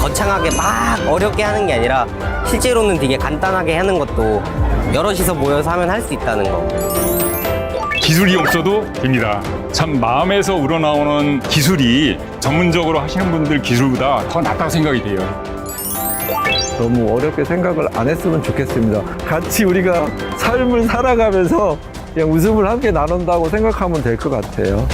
거창하게 막 어렵게 하는 게 아니라 실제로는 되게 간단하게 하는 것도 여럿이서 모여서 하면 할 수 있다는 거. 기술이 없어도 됩니다. 참 마음에서 우러나오는 기술이 전문적으로 하시는 분들 기술보다 더 낫다고 생각이 돼요. 너무 어렵게 생각을 안 했으면 좋겠습니다. 같이 우리가 삶을 살아가면서 그냥 웃음을 함께 나눈다고 생각하면 될 것 같아요.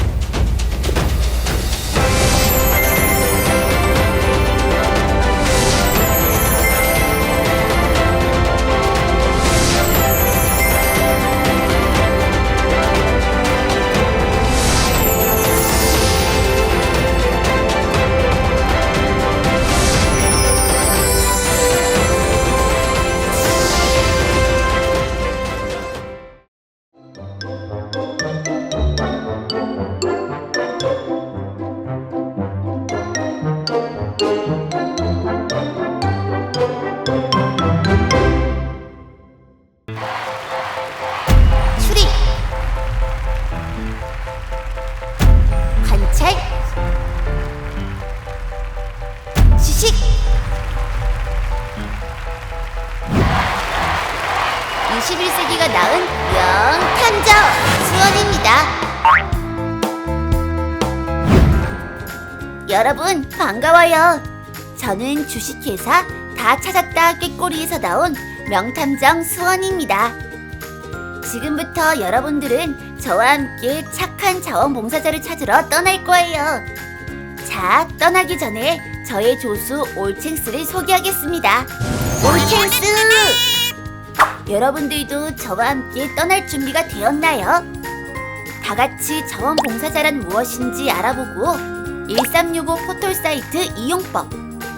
추리, 관찰, 지식, 21세기가 낳은 명탐정 수원입니다. 여러분 반가워요. 저는 주식회사 다 찾았다 꾀꼬리에서 나온 명탐정 수원입니다. 지금부터 여러분들은 저와 함께 착한 자원봉사자를 찾으러 떠날 거예요. 자, 떠나기 전에 저의 조수 올챙스를 소개하겠습니다. 올챙스! 여러분들도 저와 함께 떠날 준비가 되었나요? 다 같이 자원봉사자란 무엇인지 알아보고 1365 포털 사이트 이용법,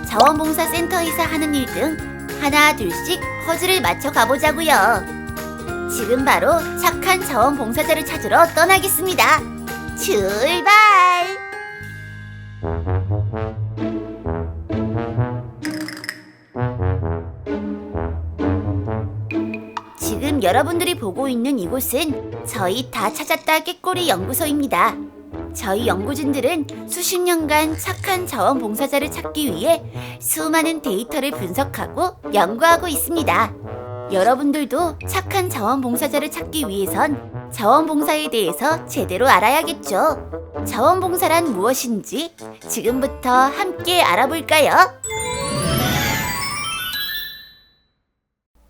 자원봉사센터에서 하는 일 등 하나 둘씩 퍼즐을 맞춰 가보자고요. 지금 바로 착한 자원봉사자를 찾으러 떠나겠습니다. 출발! 지금 여러분들이 보고 있는 이곳은 저희 다 찾았다 꾀꼬리 연구소입니다. 저희 연구진들은 수십 년간 착한 자원봉사자를 찾기 위해 수많은 데이터를 분석하고 연구하고 있습니다. 여러분들도 착한 자원봉사자를 찾기 위해선 자원봉사에 대해서 제대로 알아야겠죠. 자원봉사란 무엇인지 지금부터 함께 알아볼까요?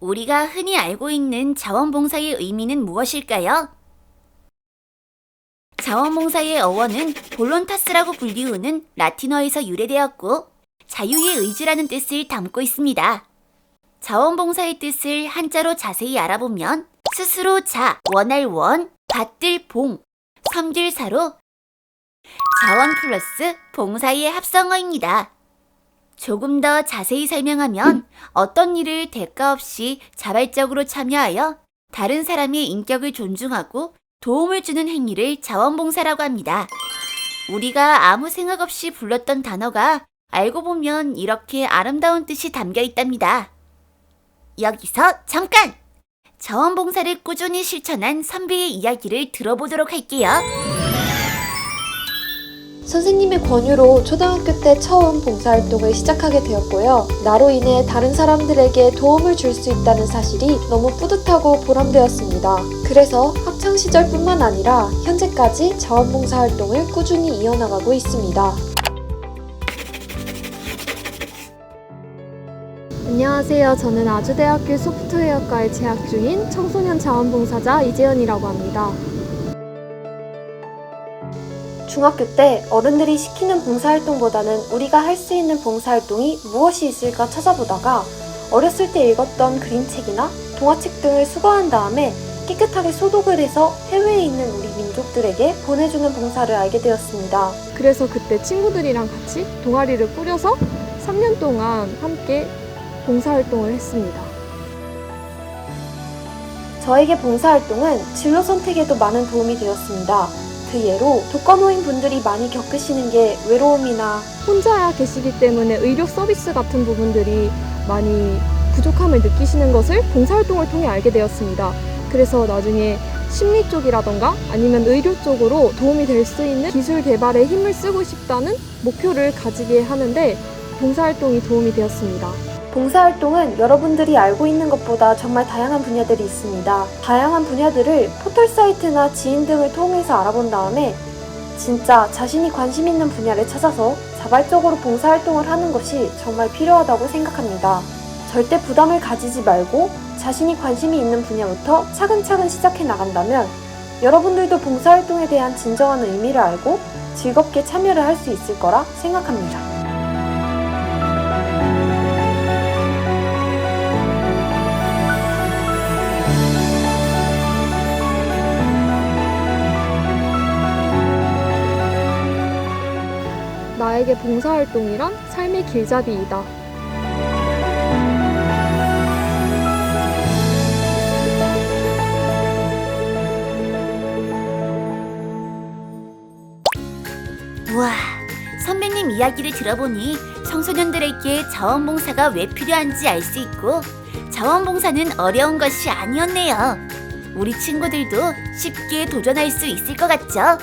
우리가 흔히 알고 있는 자원봉사의 의미는 무엇일까요? 자원봉사의 어원은 볼론타스라고 불리우는 라틴어에서 유래되었고 자유의 의지라는 뜻을 담고 있습니다. 자원봉사의 뜻을 한자로 자세히 알아보면 스스로 자, 원할 원, 받들 봉, 섬길 사로 자원 플러스 봉사의 합성어입니다. 조금 더 자세히 설명하면 어떤 일을 대가 없이 자발적으로 참여하여 다른 사람의 인격을 존중하고 도움을 주는 행위를 자원봉사라고 합니다. 우리가 아무 생각 없이 불렀던 단어가 알고 보면 이렇게 아름다운 뜻이 담겨 있답니다. 여기서 잠깐! 자원봉사를 꾸준히 실천한 선배의 이야기를 들어보도록 할게요. 선생님의 권유로 초등학교 때 처음 봉사활동을 시작하게 되었고요. 나로 인해 다른 사람들에게 도움을 줄 수 있다는 사실이 너무 뿌듯하고 보람되었습니다. 그래서 학창시절뿐만 아니라 현재까지 자원봉사활동을 꾸준히 이어나가고 있습니다. 안녕하세요. 저는 아주대학교 소프트웨어과에 재학 중인 청소년 자원봉사자 이재현이라고 합니다. 중학교 때 어른들이 시키는 봉사활동보다는 우리가 할 수 있는 봉사활동이 무엇이 있을까 찾아보다가 어렸을 때 읽었던 그림책이나 동화책 등을 수거한 다음에 깨끗하게 소독을 해서 해외에 있는 우리 민족들에게 보내주는 봉사를 알게 되었습니다. 그래서 그때 친구들이랑 같이 동아리를 꾸려서 3년 동안 함께 봉사활동을 했습니다. 저에게 봉사활동은 진로 선택에도 많은 도움이 되었습니다. 그 예로 독거노인 분들이 많이 겪으시는 게 외로움이나 혼자 계시기 때문에 의료 서비스 같은 부분들이 많이 부족함을 느끼시는 것을 봉사활동을 통해 알게 되었습니다. 그래서 나중에 심리 쪽이라던가 아니면 의료 쪽으로 도움이 될 수 있는 기술 개발에 힘을 쓰고 싶다는 목표를 가지게 하는데 봉사활동이 도움이 되었습니다. 봉사활동은 여러분들이 알고 있는 것보다 정말 다양한 분야들이 있습니다. 다양한 분야들을 포털사이트나 지인 등을 통해서 알아본 다음에 진짜 자신이 관심 있는 분야를 찾아서 자발적으로 봉사활동을 하는 것이 정말 필요하다고 생각합니다. 절대 부담을 가지지 말고 자신이 관심이 있는 분야부터 차근차근 시작해 나간다면 여러분들도 봉사활동에 대한 진정한 의미를 알고 즐겁게 참여를 할 수 있을 거라 생각합니다. 나에게 봉사활동이란 삶의 길잡이이다. 우와, 선배님 이야기를 들어보니 청소년들에게 자원봉사가 왜 필요한지 알 수 있고 자원봉사는 어려운 것이 아니었네요. 우리 친구들도 쉽게 도전할 수 있을 것 같죠?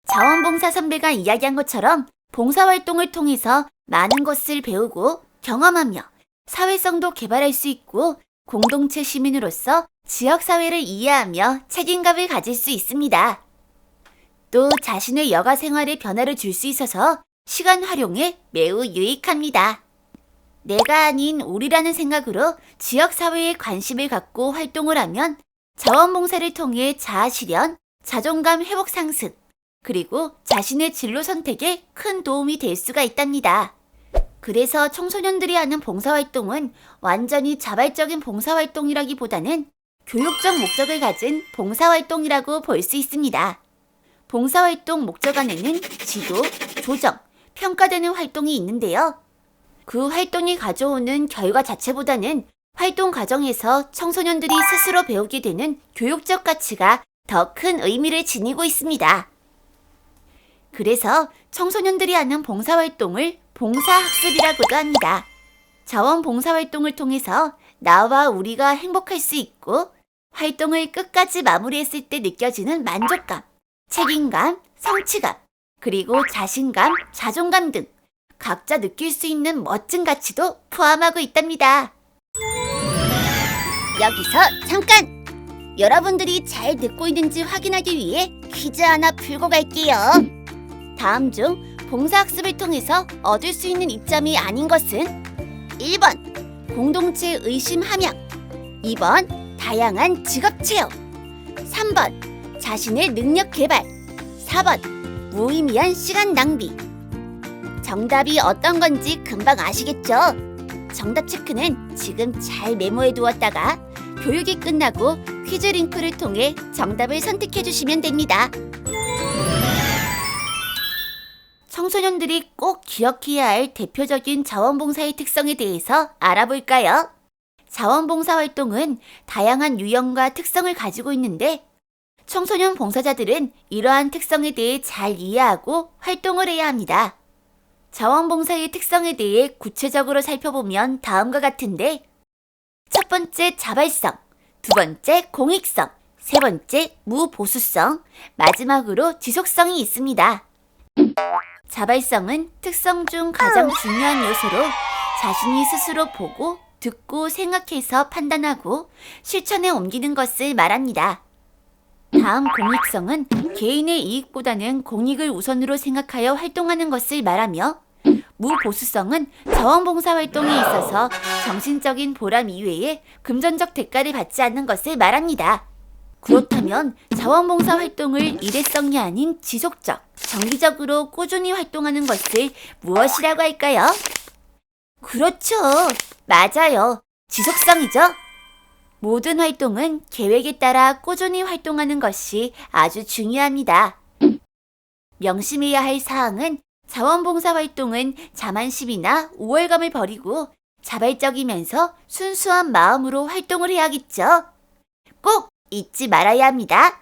자원봉사 선배가 이야기한 것처럼 봉사활동을 통해서 많은 것을 배우고 경험하며 사회성도 개발할 수 있고 공동체 시민으로서 지역사회를 이해하며 책임감을 가질 수 있습니다. 또 자신의 여가 생활에 변화를 줄 수 있어서 시간 활용에 매우 유익합니다. 내가 아닌 우리라는 생각으로 지역사회에 관심을 갖고 활동을 하면 자원봉사를 통해 자아실현, 자존감 회복 상승, 그리고 자신의 진로 선택에 큰 도움이 될 수가 있답니다. 그래서 청소년들이 하는 봉사활동은 완전히 자발적인 봉사활동이라기보다는 교육적 목적을 가진 봉사활동이라고 볼 수 있습니다. 봉사활동 목적 안에는 지도, 조정, 평가되는 활동이 있는데요. 그 활동이 가져오는 결과 자체보다는 활동 과정에서 청소년들이 스스로 배우게 되는 교육적 가치가 더 큰 의미를 지니고 있습니다. 그래서 청소년들이 하는 봉사활동을 봉사학습이라고도 합니다. 자원봉사활동을 통해서 나와 우리가 행복할 수 있고 활동을 끝까지 마무리했을 때 느껴지는 만족감, 책임감, 성취감, 그리고 자신감, 자존감 등 각자 느낄 수 있는 멋진 가치도 포함하고 있답니다. 여기서 잠깐! 여러분들이 잘 듣고 있는지 확인하기 위해 퀴즈 하나 풀고 갈게요. 다음 중 봉사학습을 통해서 얻을 수 있는 이점이 아닌 것은 1번 공동체 의심 함양, 2번 다양한 직업 체험, 3번 자신의 능력 개발, 4번 무의미한 시간 낭비. 정답이 어떤 건지 금방 아시겠죠? 정답 체크는 지금 잘 메모해 두었다가 교육이 끝나고 퀴즈 링크를 통해 정답을 선택해 주시면 됩니다. 청소년들이 꼭 기억해야 할 대표적인 자원봉사의 특성에 대해서 알아볼까요? 자원봉사 활동은 다양한 유형과 특성을 가지고 있는데 청소년 봉사자들은 이러한 특성에 대해 잘 이해하고 활동을 해야 합니다. 자원봉사의 특성에 대해 구체적으로 살펴보면 다음과 같은데 첫 번째 자발성, 두 번째 공익성, 세 번째 무보수성, 마지막으로 지속성이 있습니다. 자발성은 특성 중 가장 중요한 요소로 자신이 스스로 보고 듣고 생각해서 판단하고 실천에 옮기는 것을 말합니다. 다음 공익성은 개인의 이익보다는 공익을 우선으로 생각하여 활동하는 것을 말하며 무보수성은 자원봉사 활동에 있어서 정신적인 보람 이외에 금전적 대가를 받지 않는 것을 말합니다. 그렇다면 자원봉사 활동을 일회성이 아닌 지속적, 정기적으로 꾸준히 활동하는 것을 무엇이라고 할까요? 그렇죠. 맞아요. 지속성이죠. 모든 활동은 계획에 따라 꾸준히 활동하는 것이 아주 중요합니다. 명심해야 할 사항은 자원봉사 활동은 자만심이나 우월감을 버리고 자발적이면서 순수한 마음으로 활동을 해야겠죠. 꼭 잊지 말아야 합니다.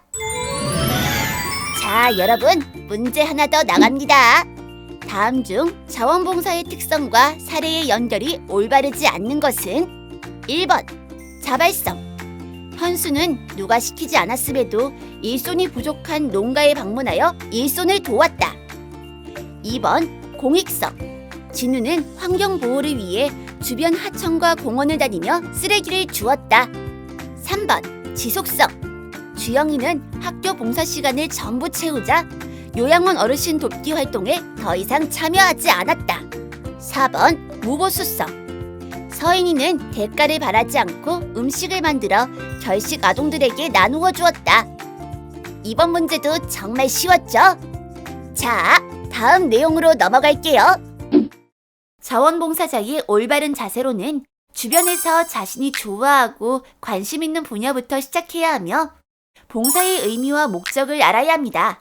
자, 여러분, 문제 하나 더 나갑니다. 다음 중 자원봉사의 특성과 사례의 연결이 올바르지 않는 것은 1번 자발성. 현수는 누가 시키지 않았음에도 일손이 부족한 농가에 방문하여 일손을 도왔다. 2번 공익성. 진우는 환경보호를 위해 주변 하천과 공원을 다니며 쓰레기를 주웠다. 3번 지속성. 주영이는 학교 봉사 시간을 전부 채우자 요양원 어르신 돕기 활동에 더 이상 참여하지 않았다. 4번 무보수성. 서인이는 대가를 바라지 않고 음식을 만들어 결식 아동들에게 나누어 주었다. 이번 문제도 정말 쉬웠죠? 자, 다음 내용으로 넘어갈게요. 자원봉사자의 올바른 자세로는 주변에서 자신이 좋아하고 관심 있는 분야부터 시작해야 하며 봉사의 의미와 목적을 알아야 합니다.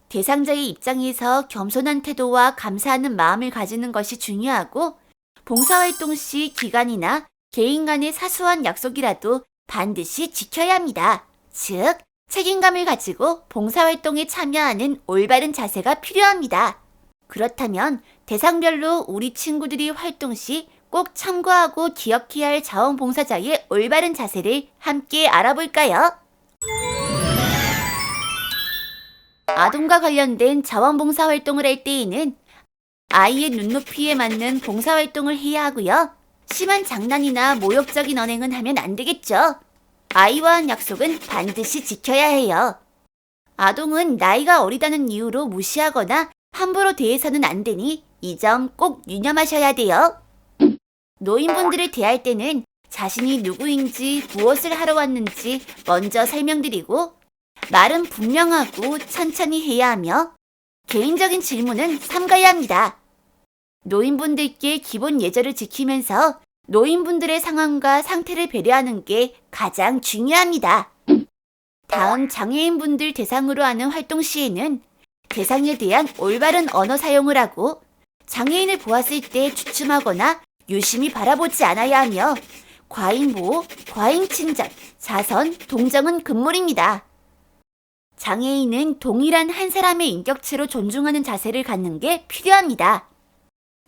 대상자의 입장에서 겸손한 태도와 감사하는 마음을 가지는 것이 중요하고 봉사활동 시 기관이나 개인 간의 사소한 약속이라도 반드시 지켜야 합니다. 즉, 책임감을 가지고 봉사활동에 참여하는 올바른 자세가 필요합니다. 그렇다면 대상별로 우리 친구들이 활동 시 꼭 참고하고 기억해야 할 자원봉사자의 올바른 자세를 함께 알아볼까요? 아동과 관련된 자원봉사 활동을 할 때에는 아이의 눈높이에 맞는 봉사활동을 해야 하고요. 심한 장난이나 모욕적인 언행은 하면 안 되겠죠. 아이와 한 약속은 반드시 지켜야 해요. 아동은 나이가 어리다는 이유로 무시하거나 함부로 대해서는 안 되니 이 점 꼭 유념하셔야 돼요. 노인분들을 대할 때는 자신이 누구인지 무엇을 하러 왔는지 먼저 설명드리고 말은 분명하고 천천히 해야 하며 개인적인 질문은 삼가야 합니다. 노인분들께 기본 예절을 지키면서 노인분들의 상황과 상태를 배려하는 게 가장 중요합니다. 다음 장애인분들 대상으로 하는 활동 시에는 대상에 대한 올바른 언어 사용을 하고 장애인을 보았을 때 주춤하거나 유심히 바라보지 않아야 하며 과잉보호, 과잉친절, 자선, 동정은 금물입니다. 장애인은 동일한 한 사람의 인격체로 존중하는 자세를 갖는 게 필요합니다.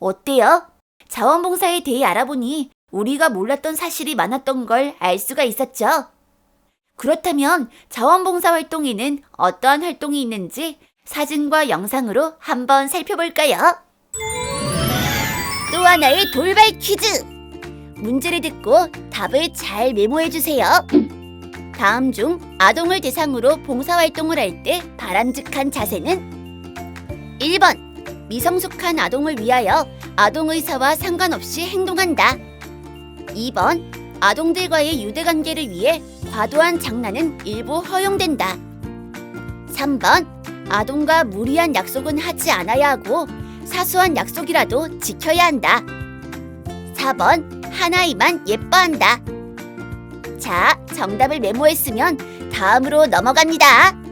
어때요? 자원봉사에 대해 알아보니 우리가 몰랐던 사실이 많았던 걸 알 수가 있었죠? 그렇다면 자원봉사 활동에는 어떠한 활동이 있는지 사진과 영상으로 한번 살펴볼까요? 또 하나의 돌발 퀴즈! 문제를 듣고 답을 잘 메모해주세요. 다음 중 아동을 대상으로 봉사활동을 할 때 바람직한 자세는 1번 미성숙한 아동을 위하여 아동 의사와 상관없이 행동한다. 2번 아동들과의 유대관계를 위해 과도한 장난은 일부 허용된다. 3번 아동과 무리한 약속은 하지 않아야 하고 사소한 약속이라도 지켜야 한다. 4번 하나이만 예뻐한다. 자, 정답을 메모했으면 다음으로 넘어갑니다.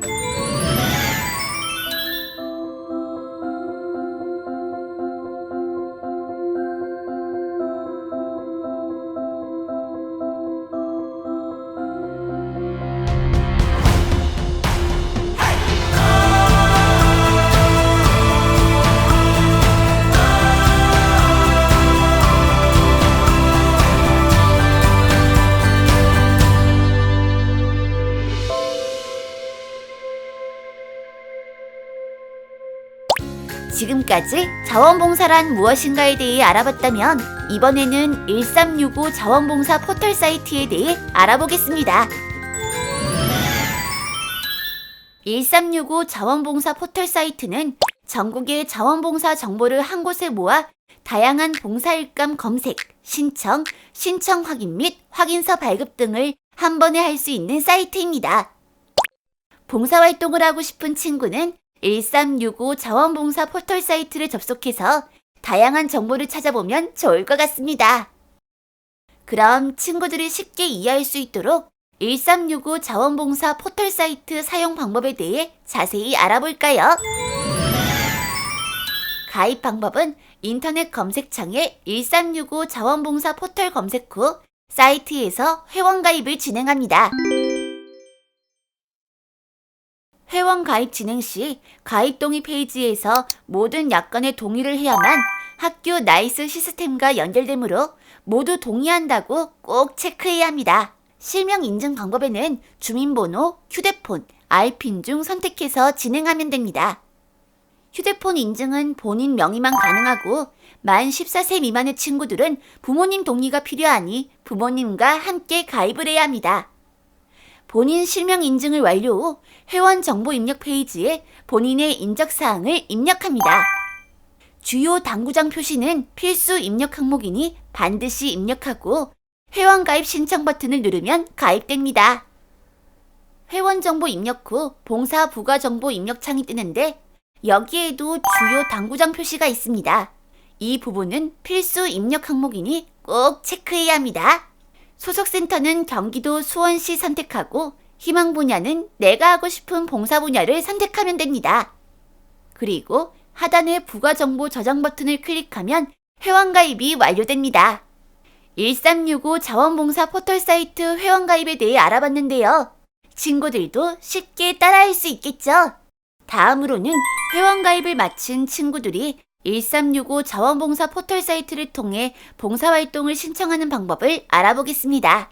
지금까지 자원봉사란 무엇인가에 대해 알아봤다면 이번에는 1365 자원봉사 포털 사이트에 대해 알아보겠습니다. 1365 자원봉사 포털 사이트는 전국의 자원봉사 정보를 한 곳에 모아 다양한 봉사일감 검색, 신청, 신청 확인 및 확인서 발급 등을 한 번에 할 수 있는 사이트입니다. 봉사활동을 하고 싶은 친구는 1365 자원봉사 포털 사이트를 접속해서 다양한 정보를 찾아보면 좋을 것 같습니다. 그럼 친구들이 쉽게 이해할 수 있도록 1365 자원봉사 포털 사이트 사용 방법에 대해 자세히 알아볼까요? 가입 방법은 인터넷 검색창에 1365 자원봉사 포털 검색 후 사이트에서 회원 가입을 진행합니다. 회원 가입 진행 시 가입 동의 페이지에서 모든 약관에 동의를 해야만 학교 나이스 시스템과 연결되므로 모두 동의한다고 꼭 체크해야 합니다. 실명 인증 방법에는 주민번호, 휴대폰, 알핀 중 선택해서 진행하면 됩니다. 휴대폰 인증은 본인 명의만 가능하고 만 14세 미만의 친구들은 부모님 동의가 필요하니 부모님과 함께 가입을 해야 합니다. 본인 실명 인증을 완료 후 회원 정보 입력 페이지에 본인의 인적사항을 입력합니다. 주요 당구장 표시는 필수 입력 항목이니 반드시 입력하고 회원 가입 신청 버튼을 누르면 가입됩니다. 회원 정보 입력 후 봉사 부가 정보 입력 창이 뜨는데 여기에도 주요 당구장 표시가 있습니다. 이 부분은 필수 입력 항목이니 꼭 체크해야 합니다. 소속 센터는 경기도 수원시 선택하고 희망 분야는 내가 하고 싶은 봉사 분야를 선택하면 됩니다. 그리고 하단의 부가 정보 저장 버튼을 클릭하면 회원 가입이 완료됩니다. 1365 자원봉사 포털 사이트 회원 가입에 대해 알아봤는데요. 친구들도 쉽게 따라할 수 있겠죠? 다음으로는 회원 가입을 마친 친구들이 1365 자원봉사 포털 사이트를 통해 봉사활동을 신청하는 방법을 알아보겠습니다.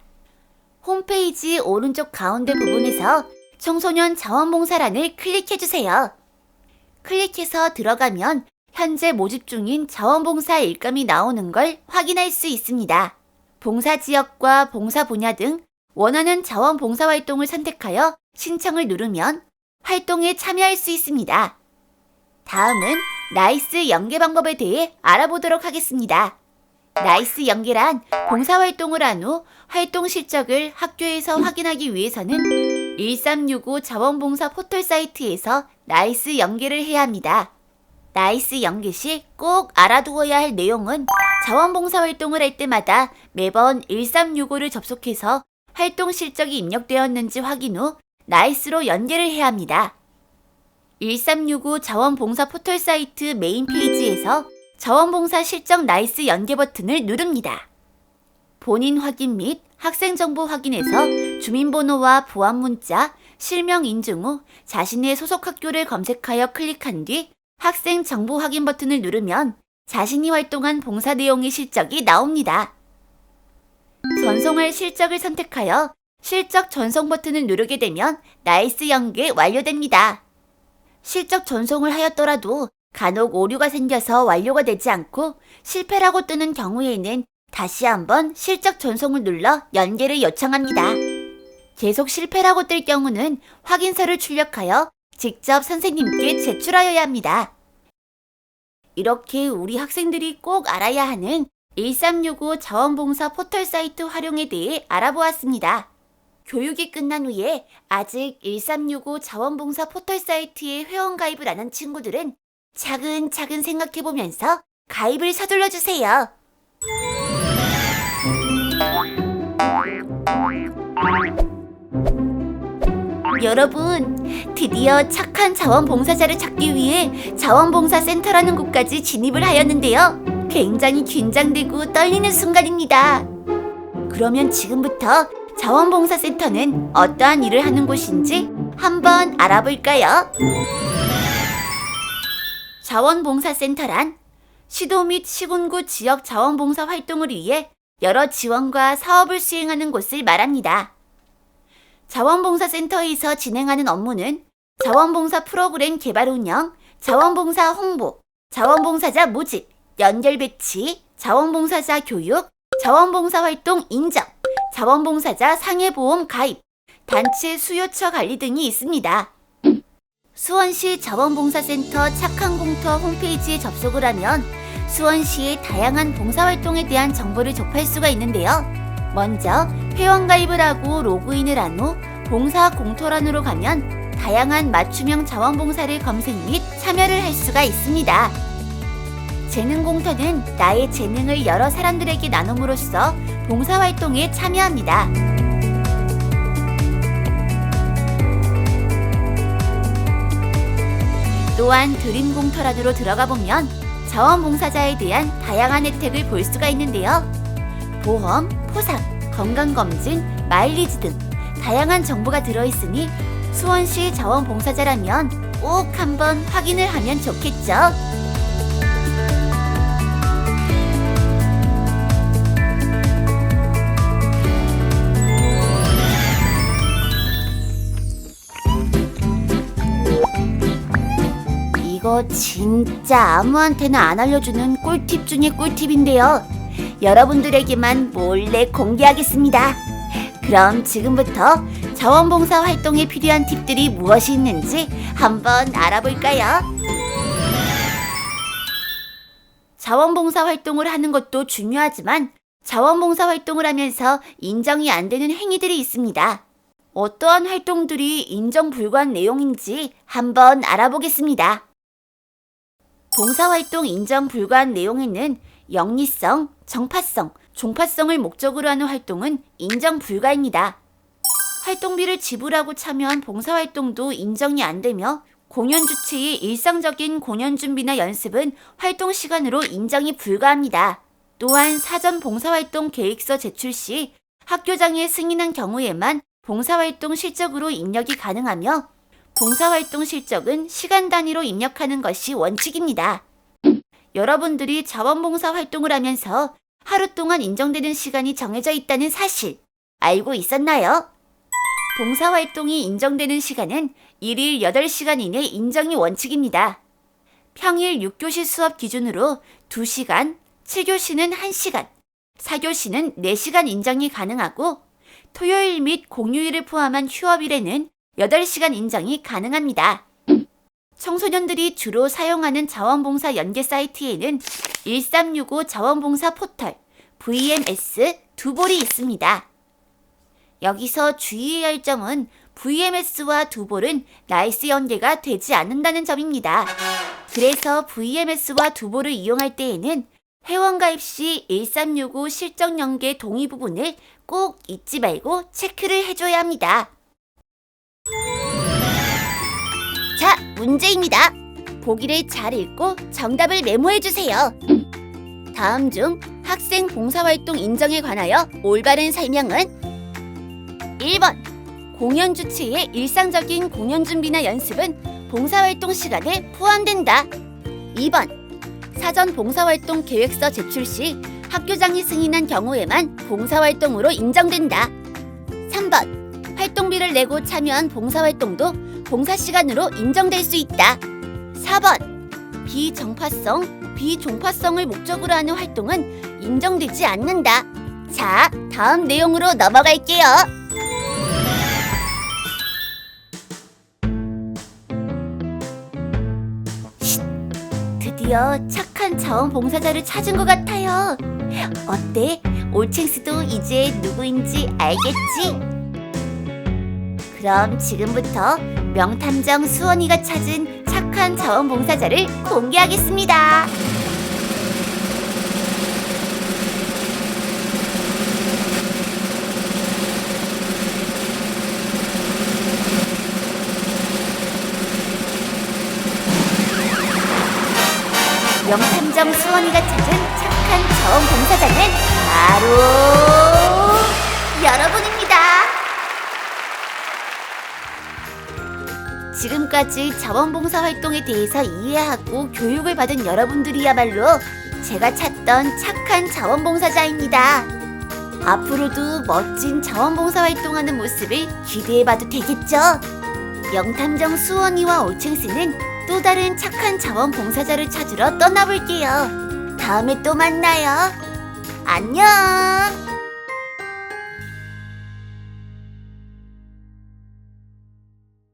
홈페이지 오른쪽 가운데 부분에서 청소년 자원봉사란을 클릭해주세요. 클릭해서 들어가면 현재 모집 중인 자원봉사 일감이 나오는 걸 확인할 수 있습니다. 봉사 지역과 봉사 분야 등 원하는 자원봉사활동을 선택하여 신청을 누르면 활동에 참여할 수 있습니다. 다음은 나이스 연계 방법에 대해 알아보도록 하겠습니다. 나이스 연계란 봉사활동을 한 후 활동 실적을 학교에서 확인하기 위해서는 1365 자원봉사 포털 사이트에서 나이스 연계를 해야 합니다. 나이스 연계 시 꼭 알아두어야 할 내용은 자원봉사활동을 할 때마다 매번 1365를 접속해서 활동 실적이 입력되었는지 확인 후 나이스로 연계를 해야 합니다. 1365 자원봉사 포털 사이트 메인 페이지에서 자원봉사 실적 나이스 연계 버튼을 누릅니다. 본인 확인 및 학생 정보 확인에서 주민번호와 보안 문자, 실명 인증 후 자신의 소속 학교를 검색하여 클릭한 뒤 학생 정보 확인 버튼을 누르면 자신이 활동한 봉사 내용의 실적이 나옵니다. 전송할 실적을 선택하여 실적 전송 버튼을 누르게 되면 나이스 연계 완료됩니다. 실적 전송을 하였더라도 간혹 오류가 생겨서 완료가 되지 않고 실패라고 뜨는 경우에는 다시 한번 실적 전송을 눌러 연계를 요청합니다. 계속 실패라고 뜰 경우는 확인서를 출력하여 직접 선생님께 제출하여야 합니다. 이렇게 우리 학생들이 꼭 알아야 하는 1365 자원봉사 포털 사이트 활용에 대해 알아보았습니다. 교육이 끝난 후에 아직 1365 자원봉사 포털 사이트에 회원 가입을 안 한 친구들은 차근차근 생각해보면서 가입을 서둘러주세요. 여러분, 드디어 착한 자원봉사자를 찾기 위해 자원봉사센터라는 곳까지 진입을 하였는데요. 굉장히 긴장되고 떨리는 순간입니다. 그러면 지금부터 자원봉사센터는 어떠한 일을 하는 곳인지 한번 알아볼까요? 자원봉사센터란 시도 및 시군구 지역 자원봉사 활동을 위해 여러 지원과 사업을 수행하는 곳을 말합니다. 자원봉사센터에서 진행하는 업무는 자원봉사 프로그램 개발 운영, 자원봉사 홍보, 자원봉사자 모집, 연결 배치, 자원봉사자 교육, 자원봉사 활동 인정, 자원봉사자 상해보험 가입, 단체 수요처 관리 등이 있습니다. 수원시 자원봉사센터 착한공터 홈페이지에 접속을 하면 수원시의 다양한 봉사활동에 대한 정보를 접할 수가 있는데요. 먼저 회원가입을 하고 로그인을 한 후 봉사공터란으로 가면 다양한 맞춤형 자원봉사를 검색 및 참여를 할 수가 있습니다. 재능공터는 나의 재능을 여러 사람들에게 나눔으로써 봉사활동에 참여합니다. 또한 드림공터란으로 들어가 보면 자원봉사자에 대한 다양한 혜택을 볼 수가 있는데요. 보험, 포상, 건강검진, 마일리지 등 다양한 정보가 들어있으니 수원시 자원봉사자라면 꼭 한번 확인을 하면 좋겠죠. 이거 진짜 아무한테나 안 알려주는 꿀팁 중에 꿀팁인데요. 여러분들에게만 몰래 공개하겠습니다. 그럼 지금부터 자원봉사 활동에 필요한 팁들이 무엇이 있는지 한번 알아볼까요? 자원봉사 활동을 하는 것도 중요하지만 자원봉사 활동을 하면서 인정이 안 되는 행위들이 있습니다. 어떠한 활동들이 인정 불가한 내용인지 한번 알아보겠습니다. 봉사활동 인정 불가한 내용에는 영리성, 정파성, 종파성을 목적으로 하는 활동은 인정 불가입니다. 활동비를 지불하고 참여한 봉사활동도 인정이 안 되며 공연 주체의 일상적인 공연 준비나 연습은 활동 시간으로 인정이 불가합니다. 또한 사전 봉사활동 계획서 제출 시 학교장에 승인한 경우에만 봉사활동 실적으로 입력이 가능하며 봉사활동 실적은 시간 단위로 입력하는 것이 원칙입니다. 여러분들이 자원봉사 활동을 하면서 하루 동안 인정되는 시간이 정해져 있다는 사실 알고 있었나요? 봉사활동이 인정되는 시간은 일일 8시간 이내 인정이 원칙입니다. 평일 6교시 수업 기준으로 2시간, 7교시는 1시간, 4교시는 4시간 인정이 가능하고 토요일 및 공휴일을 포함한 휴업일에는 8시간 인정이 가능합니다. 청소년들이 주로 사용하는 자원봉사 연계 사이트에는 1365 자원봉사 포털, VMS 두볼이 있습니다. 여기서 주의해야 할 점은 VMS와 두볼은 나이스 연계가 되지 않는다는 점입니다. 그래서 VMS와 두볼을 이용할 때에는 회원가입 시 1365 실적 연계 동의 부분을 꼭 잊지 말고 체크를 해줘야 합니다. 자, 문제입니다. 보기를 잘 읽고 정답을 메모해주세요. 다음 중 학생 봉사활동 인정에 관하여 올바른 설명은 1번 공연 주체의 일상적인 공연 준비나 연습은 봉사활동 시간에 포함된다. 2번 사전 봉사활동 계획서 제출 시 학교장이 승인한 경우에만 봉사활동으로 인정된다. 3번 활동비를 내고 참여한 봉사활동도 봉사시간으로 인정될 수 있다. 4번 비정파성, 비종파성을 목적으로 하는 활동은 인정되지 않는다. 자, 다음 내용으로 넘어갈게요. 드디어 착한 자원봉사자를 찾은 것 같아요. 어때? 올챙스도 이제 누구인지 알겠지? 그럼 지금부터 명탐정 수원이가 찾은 착한 자원봉사자를 공개하겠습니다. 명탐정 수원이가 찾은 착한 자원봉사자는 바로 여러분입니다. 지금까지 자원봉사 활동에 대해서 이해하고 교육을 받은 여러분들이야말로 제가 찾던 착한 자원봉사자입니다. 앞으로도 멋진 자원봉사 활동하는 모습을 기대해봐도 되겠죠? 명탐정 수원이와 올챙스는 또 다른 착한 자원봉사자를 찾으러 떠나볼게요. 다음에 또 만나요. 안녕!